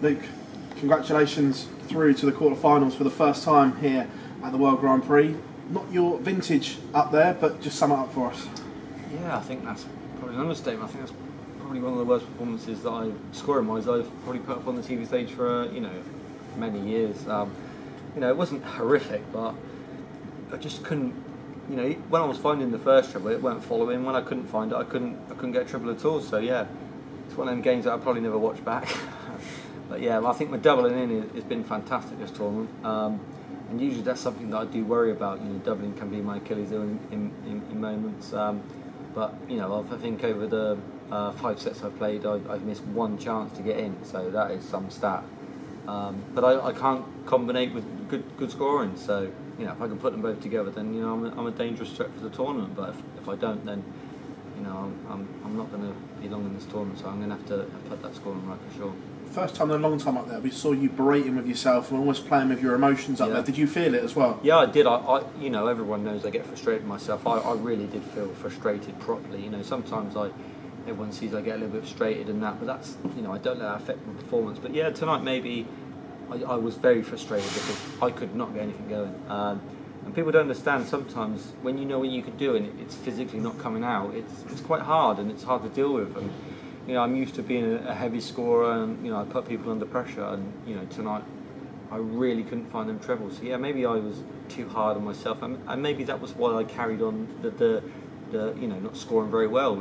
Luke, congratulations through to the quarterfinals for the first time here at the World Grand Prix. Not your vintage up there, but just sum it up for us. Yeah, I think that's probably an understatement. I think that's probably one of the worst performances that scoring-wise, I've probably put up on the TV stage for many years. It wasn't horrific, but I just couldn't. When I was finding the first treble, it weren't following. When I couldn't find it, I couldn't get a treble at all. So yeah, it's one of them games that I'll probably never watch back. But yeah, I think my doubling in has been fantastic this tournament. And usually that's something that I do worry about. Doubling can be my Achilles heel in moments. But I think over the 5 sets I've played, I've missed one chance to get in. So that is some stat. But I can't combine with good scoring. So if I can put them both together, then I'm a dangerous threat for the tournament. But if I don't, then I'm not going to be long in this tournament. So I'm going to have to put that scoring right for sure. First time in a long time up there, we saw you berating with yourself and almost playing with your emotions up there. Did you feel it as well? Yeah, I did. Everyone knows I get frustrated with myself. I really did feel frustrated properly. Sometimes everyone sees I get a little bit frustrated and that, but that's I don't let that affect my performance. But yeah, tonight maybe I was very frustrated because I could not get anything going. And people don't understand sometimes when you know what you can do and it's physically not coming out. It's quite hard and it's hard to deal with. And I'm used to being a heavy scorer and I put people under pressure. And tonight I really couldn't find them trebles. So yeah, maybe I was too hard on myself, and maybe that was why I carried on the not scoring very well.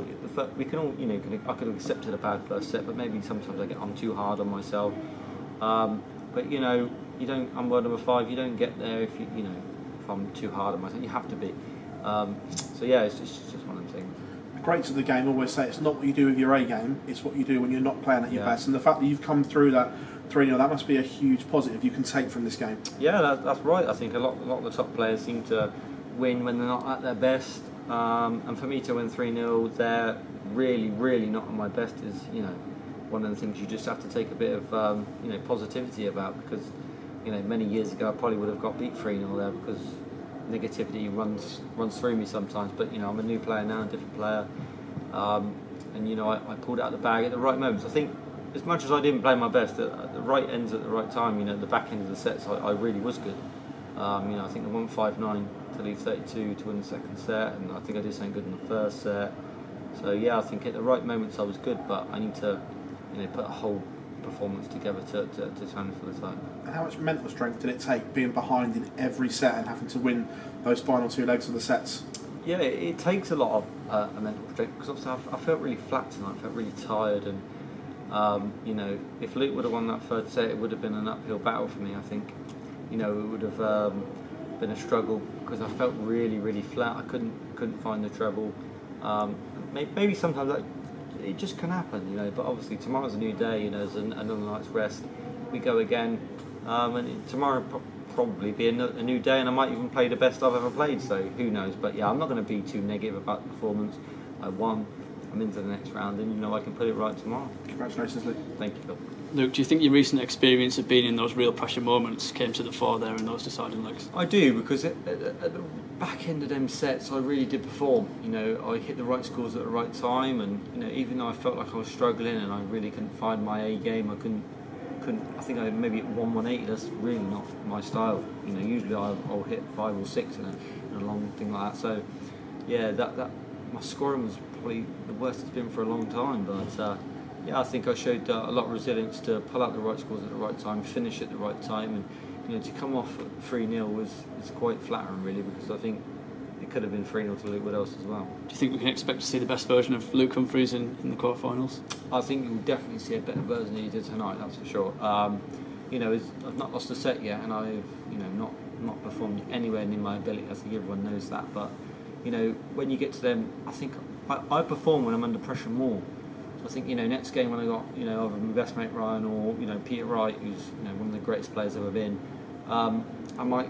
We can all I could have accepted a bad first set, but maybe sometimes I'm too hard on myself. But you don't. I'm world number 5. You don't get there if if I'm too hard on myself. You have to be. So yeah, it's just one of them things. Greats at the game always say it's not what you do with your A game, it's what you do when you're not playing at your best. And the fact that you've come through that 3-0, that must be a huge positive you can take from this game. Yeah, that's right. I think a lot of the top players seem to win when they're not at their best. And for me to win 3-0, they're really not at my best is one of the things you just have to take a bit of positivity about, because many years ago I probably would have got beat 3-0 there because negativity runs through me sometimes. But I'm a new player now, a different player, and I pulled it out of the bag at the right moments. I think as much as I didn't play my best at the right ends at the right time, the back end of the sets I really was good. I think I won 5-9 to leave 32 to win the second set, and I think I did something good in the first set. So yeah, I think at the right moments I was good, but I need to put a whole performance together to challenge for the title. And how much mental strength did it take being behind in every set and having to win those final 2 legs of the sets? Yeah, it takes a lot of mental strength, because obviously I felt really flat tonight. I felt really tired, and if Luke would have won that third set, it would have been an uphill battle for me. I think it would have been a struggle because I felt really flat. I couldn't find the treble. Maybe sometimes it just can happen, but obviously tomorrow's a new day. There's another night's rest. We go again, and tomorrow probably be a new day, and I might even play the best I've ever played. So who knows? But yeah, I'm not going to be too negative about the performance. I won. I'm into the next round, and I can put it right tomorrow. Congratulations, Luke. Thank you, Phil. Luke, do you think your recent experience of being in those real pressure moments came to the fore there in those deciding legs? I do, because at the back end of them sets I really did perform. I hit the right scores at the right time, and even though I felt like I was struggling and I really couldn't find my A game, I couldn't. I think I maybe at 1-180. That's really not my style. Usually I'll hit 5 or 6 in a long thing like that. So yeah, that my scoring was probably the worst it's been for a long time. But yeah, I think I showed a lot of resilience to pull out the right scores at the right time, finish at the right time, and to come off at 3-0 was quite flattering really, because I think it could have been 3-0 to Luke Woodhouse as well. Do you think we can expect to see the best version of Luke Humphries in the quarterfinals? I think you'll definitely see a better version than he did tonight, that's for sure. I've not lost a set yet, and I've not performed anywhere near my ability. I think everyone knows that. But when you get to them, I think I perform when I'm under pressure more. So I think next game when I got either my best mate Ryan or Peter Wright, who's one of the greatest players I've ever been, I might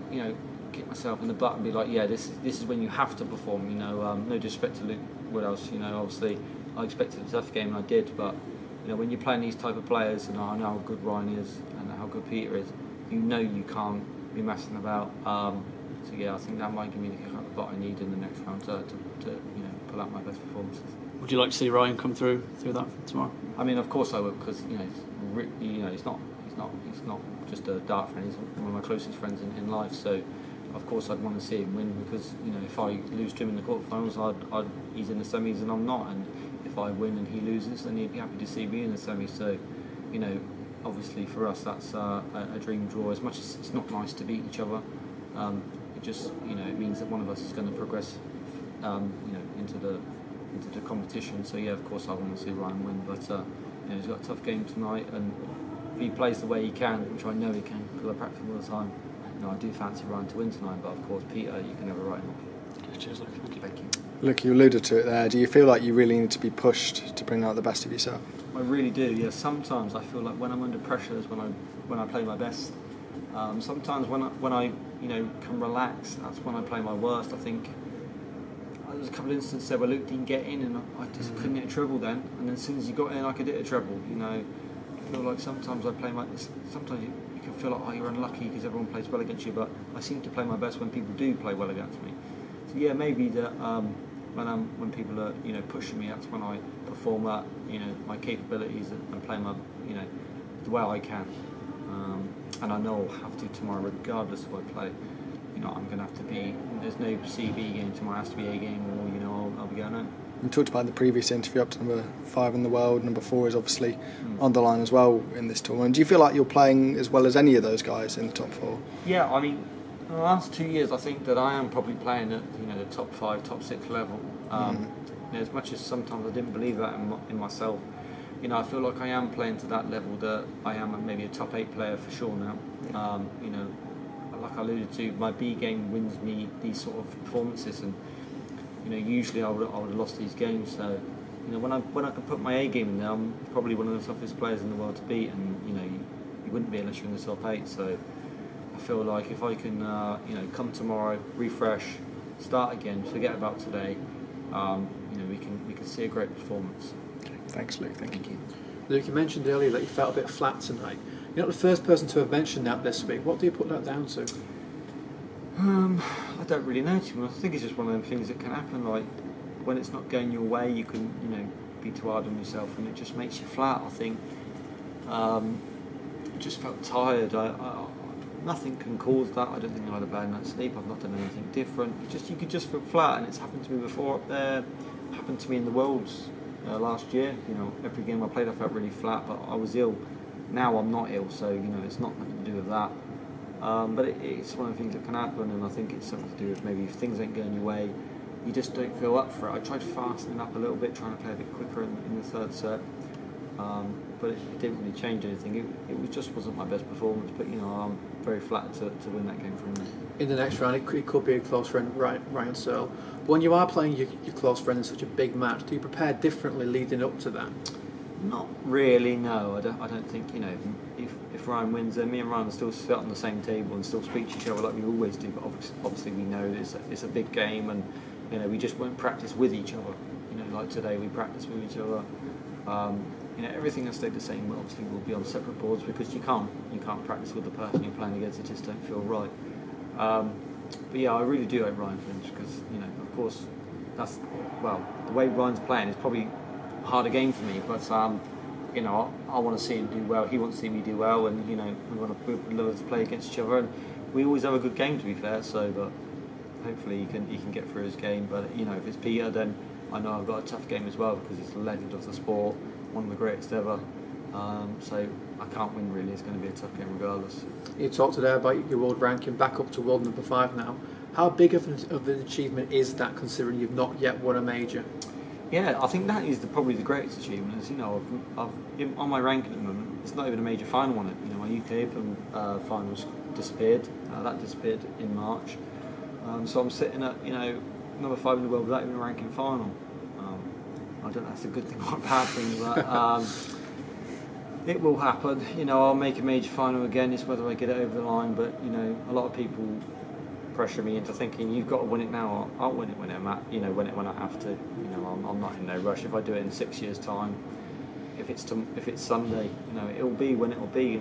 kick myself in the butt and be like, yeah, this is when you have to perform. No disrespect to Luke Woodhouse, obviously I expected a tough game and I did, but when you're playing these type of players, and I know how good Ryan is and how good Peter is, you can't be messing about. So yeah, I think that might give me the kick up the butt I need in the next round to pull out my best performances. Would you like to see Ryan come through that tomorrow? I mean, of course I would, because he's not he's not just a dart friend. He's one of my closest friends in life. So, of course, I'd want to see him win because if I lose to him in the quarterfinals, he's in the semis and I'm not. And if I win and he loses, then he'd be happy to see me in the semis. So, obviously for us that's a dream draw. As much as it's not nice to beat each other, it just it means that one of us is going to progress into the competition. So yeah, of course I want to see Ryan win, but he's got a tough game tonight, and if he plays the way he can, which I know he can because I practice him all the time, I do fancy Ryan to win tonight. But of course Peter, you can never write him off. Cheers, Luke. Thank you. Look, you alluded to it there. Do you feel like you really need to be pushed to bring out the best of yourself? I really do. Yeah. Sometimes I feel like when I'm under pressure is when I play my best. Sometimes when I can relax, that's when I play my worst. I think there was a couple of instances there where Luke didn't get in, and I just couldn't hit a treble then. And then as soon as he got in, I could hit a treble. I feel like sometimes I play sometimes you can feel like you're unlucky because everyone plays well against you, but I seem to play my best when people do play well against me. So yeah, maybe that when people are pushing me, that's when I perform at my capabilities and play my the way I can. And I know I'll have to tomorrow, regardless of what I play. I'm going to have to be. There's no CB game tomorrow. It has to be A game, or I'll be going home. You talked about in the previous interview up to number 5 in the world. Number 4 is obviously on the line as well in this tournament. Do you feel like you're playing as well as any of those guys in the top 4? Yeah, I mean, in the last 2 years, I think that I am probably playing at the top 5, top 6 level. As much as sometimes I didn't believe that in myself, I feel like I am playing to that level that I am maybe a top 8 player for sure now. Like I alluded to, my B game wins me these sort of performances, and usually I would have lost these games. So when I can put my A game in there, I'm probably one of the toughest players in the world to beat, and you wouldn't be unless you're in the top 8. So I feel like if I can come tomorrow, refresh, start again, forget about today, we can see a great performance. Okay. Thanks, Luke. Thank you. Luke, you mentioned earlier that you felt a bit flat tonight. You're not the first person to have mentioned that this week. What do you put that down to? I don't really know, to be honest. I think it's just one of them things that can happen. Like when it's not going your way, you can be too hard on yourself, and it just makes you flat. I think I just felt tired. Nothing can cause that. I don't think I had a bad night's sleep. I've not done anything different. You could just feel flat, and it's happened to me before up there. It happened to me in the Worlds last year. Every game I played, I felt really flat, but I was ill. Now I'm not ill, so it's not nothing to do with that. But it's one of the things that can happen, and I think it's something to do with maybe if things ain't going your way, you just don't feel up for it. I tried fastening up a little bit, trying to play a bit quicker in the third set, but it didn't really change anything. It just wasn't my best performance, but I'm very flattered to win that game from them. In the next round, it could be a close friend, Ryan Searle. When you are playing your close friend in such a big match, do you prepare differently leading up to that? Not really, no. I don't think, if Ryan wins, then me and Ryan will still sit on the same table and still speak to each other like we always do, but obviously we know it's a big game, and we just won't practice with each other. Like today we practice with each other. Everything has stayed the same. Obviously we'll be on separate boards because you can't practice with the person you're playing against. It just don't feel right. But yeah, I really do hope Ryan wins because of course the way Ryan's playing is probably a harder game for me, but I want to see him do well. He wants to see me do well, and we love to play against each other, and we always have a good game, to be fair. So, but hopefully he can get through his game. But if it's Peter, then I know I've got a tough game as well because he's a legend of the sport, one of the greatest ever. So I can't win really. It's going to be a tough game regardless. You talked today about your world ranking back up to world number 5 now. How big of an achievement is that, considering you've not yet won a major? Yeah, I think that is probably the greatest achievement. As I've on my ranking at the moment, it's not even a major final on it. My UK Open finals disappeared. That disappeared in March. So I'm sitting at number 5 in the world without even a ranking final. I don't know if that's a good thing or a bad thing, but it will happen. I'll make a major final again. It's whether I get it over the line. But a lot of people pressure me into thinking you've got to win it now. I'll win it when I'm at, when I have to. I'm not in no rush. If I do it in 6 years' time, if it's Sunday, it'll be when it'll be.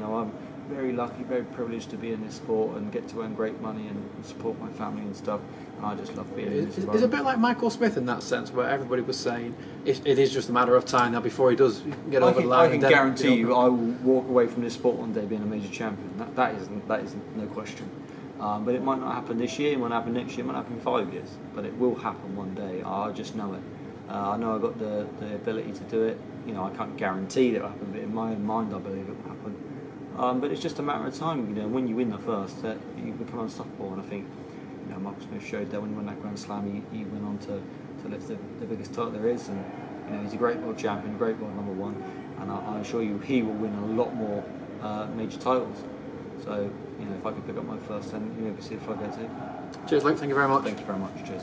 very lucky, very privileged to be in this sport and get to earn great money and support my family and stuff. And I just love being in this It's a bit like Michael Smith in that sense, where everybody was saying it is just a matter of time now before he does get over the line. I can guarantee you, I will walk away from this sport one day being a major champion. That isn't no question. But it might not happen this year. It might happen next year. It might happen in 5 years. But it will happen one day. I just know it. I know I've got the ability to do it. You know, I can't guarantee that it will happen, but in my own mind, I believe it will happen. But it's just a matter of time. You know, when you win the first, you become unstoppable. And I think, you know, Michael Smith showed that when he won that Grand Slam, he went on to lift the biggest title there is. And you know, he's a great world champion, great world #1. And I assure you, he will win a lot more major titles. So, you know, if I could pick up my first, then maybe see if I go too. Cheers, Luke. Thank you very much. Thank you very much. Cheers.